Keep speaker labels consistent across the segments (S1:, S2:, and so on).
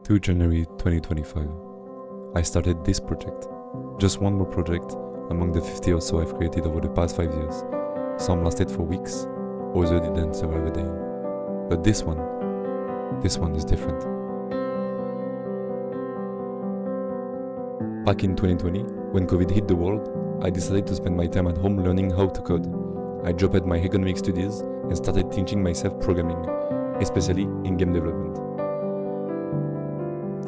S1: to January 2025. I started this project. Just one more project among the 50 or so I've created over the past 5 years. Some lasted for weeks, others didn't survive a day. But this one is different. Back in 2020, when COVID hit the world, I decided to spend my time at home learning how to code. I dropped my economic studies and started teaching myself programming, especially in game development.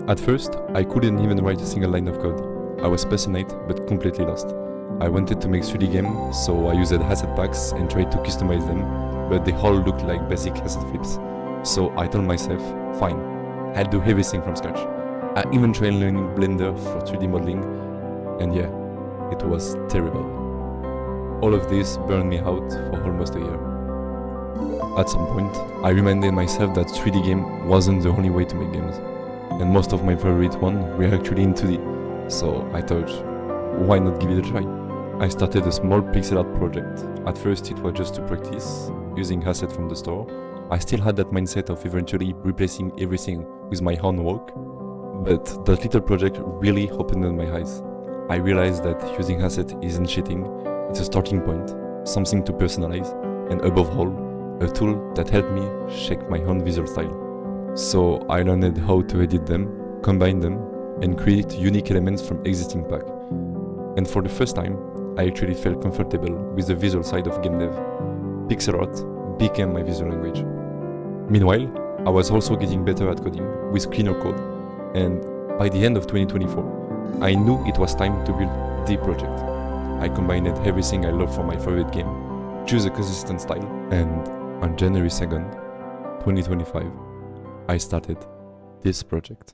S1: At first, I couldn't even write a single line of code. I was passionate but completely lost. I wanted to make 3D games, so I used asset packs and tried to customize them, but they all looked like basic asset flips. So I told myself, fine, I'll do everything from scratch. I even tried learning Blender for 3D modeling, and yeah, it was terrible. All of this burned me out for almost a year. At some point, I reminded myself that 3D game wasn't the only way to make games, and most of my favorite ones were actually in 2D, so I thought, why not give it a try? I started a small PixelLab project. At first it was just to practice, using assets from the store. I still had that mindset of eventually replacing everything with my own work, but that little project really opened my eyes. I realized that using assets isn't cheating, it's a starting point, something to personalize, and above all, a tool that helped me shape my own visual style. So I learned how to edit them, combine them, and create unique elements from existing pack. And for the first time, I actually felt comfortable with the visual side of game dev. Pixel art became my visual language. Meanwhile, I was also getting better at coding with cleaner code, and by the end of 2024, I knew it was time to build the project. I combined everything I love from my favorite game, chose a consistent style, and on January 2nd, 2025, I started this project.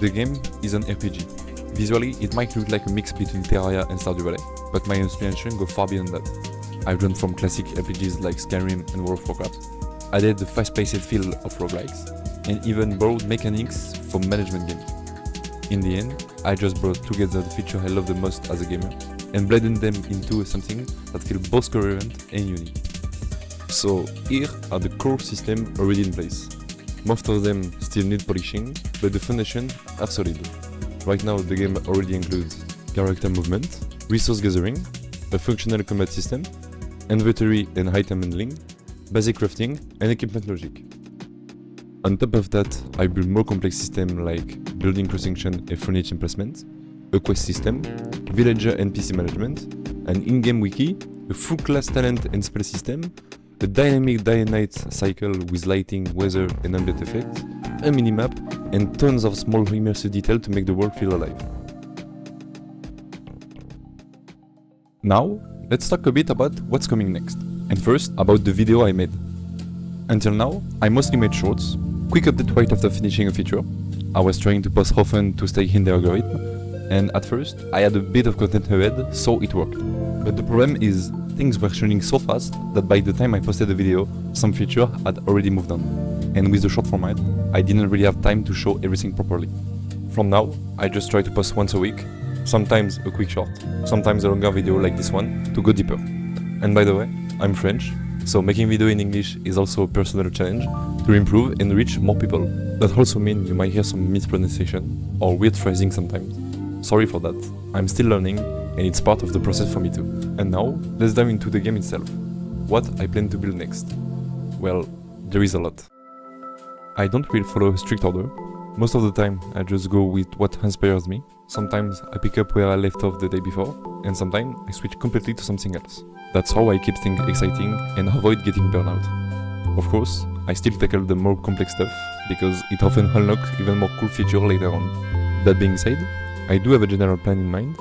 S1: The game is an RPG. Visually, it might look like a mix between Terraria and Stardew Valley, but my inspiration goes far beyond that. I've drawn from classic RPGs like Skyrim and World of Warcraft, added the fast-paced feel of roguelikes, and even borrowed mechanics from management games. In the end, I just brought together the features I love the most as a gamer, and blended them into something that feels both coherent and unique. So here are the core systems already in place. Most of them still need polishing, but the foundations are solid. Right now the game already includes character movement, resource gathering, a functional combat system, inventory and item handling, basic crafting and equipment logic. On top of that, I build more complex systems like building cross-section and furniture placement, a quest system, villager NPC management, an in-game wiki, a full class talent and spell system, a dynamic day and night cycle with lighting, weather and ambient effects, a minimap, and tons of small immersive detail to make the world feel alive. Now, let's talk a bit about what's coming next. And first, about the video I made. Until now, I mostly made shorts, quick update right after finishing a feature. I was trying to post often to stay in the algorithm, and at first, I had a bit of content ahead, so it worked. But the problem is, things were changing so fast that by the time I posted the video, some feature had already moved on. And with the short format, I didn't really have time to show everything properly. From now, I just try to post once a week, sometimes a quick short, sometimes a longer video like this one, to go deeper. And by the way, I'm French, so making video in English is also a personal challenge to improve and reach more people. That also means you might hear some mispronunciation or weird phrasing sometimes. Sorry for that, I'm still learning, and it's part of the process for me too. And now, let's dive into the game itself. What I plan to build next? Well, there is a lot. I don't really follow a strict order. Most of the time, I just go with what inspires me. Sometimes I pick up where I left off the day before, and sometimes I switch completely to something else. That's how I keep things exciting and avoid getting burnout. Of course, I still tackle the more complex stuff, because it often unlocks even more cool features later on. That being said, I do have a general plan in mind.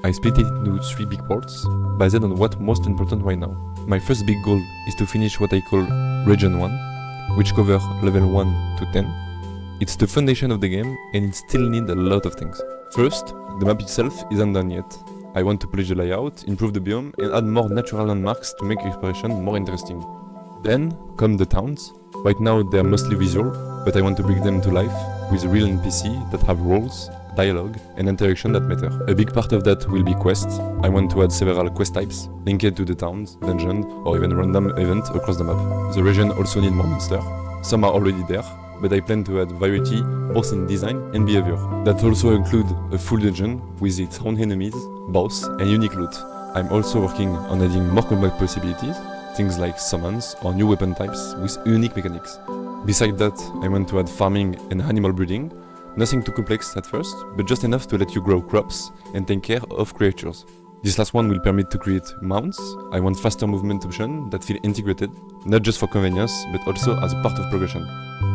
S1: I split it into 3 big parts, based on what's most important right now. My first big goal is to finish what I call Region 1, which covers level 1 to 10. It's the foundation of the game, and it still needs a lot of things. First, the map itself isn't done yet. I want to polish the layout, improve the biome, and add more natural landmarks to make exploration more interesting. Then come the towns. Right now they are mostly visual, but I want to bring them to life with a real NPC that have roles, dialogue, and interaction that matter. A big part of that will be quests. I want to add several quest types, linked to the towns, dungeon, or even random event across the map. The region also need more monsters. Some are already there, but I plan to add variety both in design and behavior. That also include a full dungeon with its own enemies, boss, and unique loot. I'm also working on adding more combat possibilities, things like summons or new weapon types with unique mechanics. Besides that, I want to add farming and animal breeding. Nothing too complex at first, but just enough to let you grow crops and take care of creatures. This last one will permit to create mounts. I want faster movement options that feel integrated, not just for convenience, but also as a part of progression.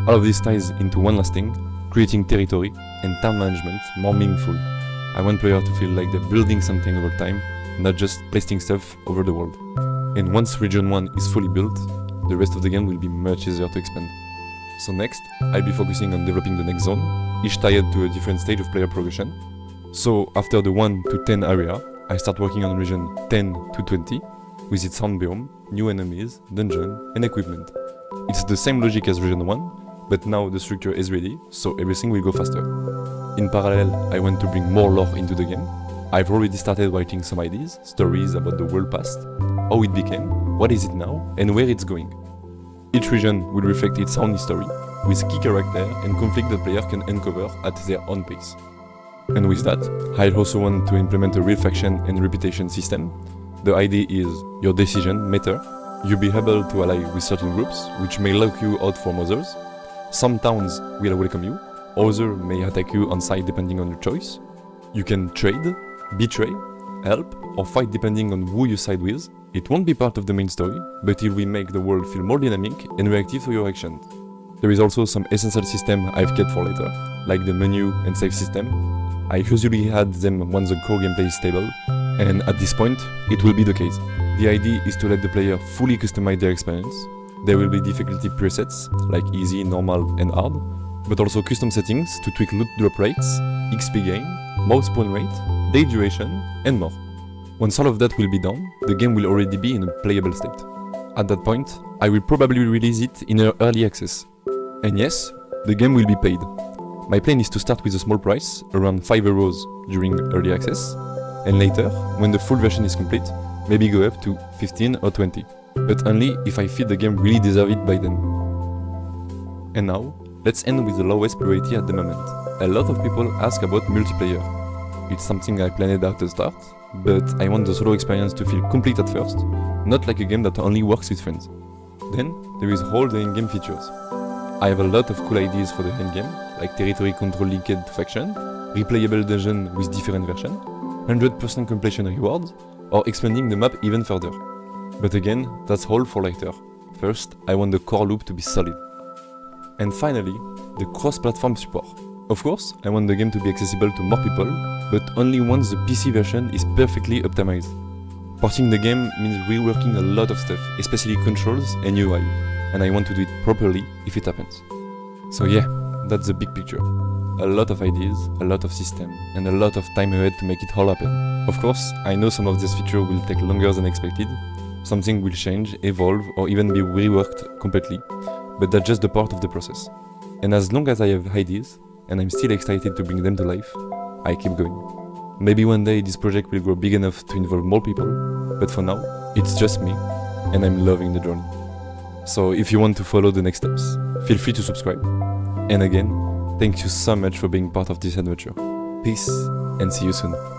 S1: All of this ties into one last thing, creating territory and town management more meaningful. I want players to feel like they're building something over time, not just placing stuff over the world. And once Region 1 is fully built, the rest of the game will be much easier to expand. So next, I'll be focusing on developing the next zone, each tied to a different stage of player progression. So after the 1 to 10 area, I start working on region 10 to 20, with its own biome, new enemies, dungeon, and equipment. It's the same logic as region 1, but now the structure is ready, so everything will go faster. In parallel, I want to bring more lore into the game. I've already started writing some ideas, stories about the world past, how it became, what is it now, and where it's going. Each region will reflect its own history, with key character and conflict that player can uncover at their own pace. And with that, I also want to implement a real faction and reputation system. The idea is your decision matter. You'll be able to ally with certain groups, which may lock you out from others. Some towns will welcome you, others may attack you on site depending on your choice. You can trade, betray, help, or fight depending on who you side with. It won't be part of the main story, but it will make the world feel more dynamic and reactive to your actions. There is also some essential system I've kept for later, like the menu and save system. I usually add them once the core gameplay is stable, and at this point, it will be the case. The idea is to let the player fully customize their experience. There will be difficulty presets, like easy, normal, and hard, but also custom settings to tweak loot drop rates, XP gain, mouse spawn rate, day duration, and more. Once all of that will be done, the game will already be in a playable state. At that point, I will probably release it in early access. And yes, the game will be paid. My plan is to start with a small price, around 5 euros during early access, and later, when the full version is complete, maybe go up to 15 or 20. But only if I feel the game really deserves it by then. And now, let's end with the lowest priority at the moment. A lot of people ask about multiplayer. It's something I planned at the start, but I want the solo experience to feel complete at first, not like a game that only works with friends. Then, there is all the in-game features. I have a lot of cool ideas for the endgame, like territory control linked to faction, replayable dungeon with different versions, 100% completion rewards, or expanding the map even further. But again, that's all for later. First, I want the core loop to be solid. And finally, the cross-platform support. Of course, I want the game to be accessible to more people, but only once the PC version is perfectly optimized. Porting the game means reworking a lot of stuff, especially controls and UI, and I want to do it properly if it happens. So yeah, that's the big picture. A lot of ideas, a lot of systems, and a lot of time ahead to make it all happen. Of course, I know some of these features will take longer than expected, something will change, evolve, or even be reworked completely, but that's just the part of the process. And as long as I have ideas, and I'm still excited to bring them to life, I keep going. Maybe one day this project will grow big enough to involve more people, but for now, it's just me, and I'm loving the journey. So if you want to follow the next steps, feel free to subscribe. And again, thank you so much for being part of this adventure. Peace, and see you soon.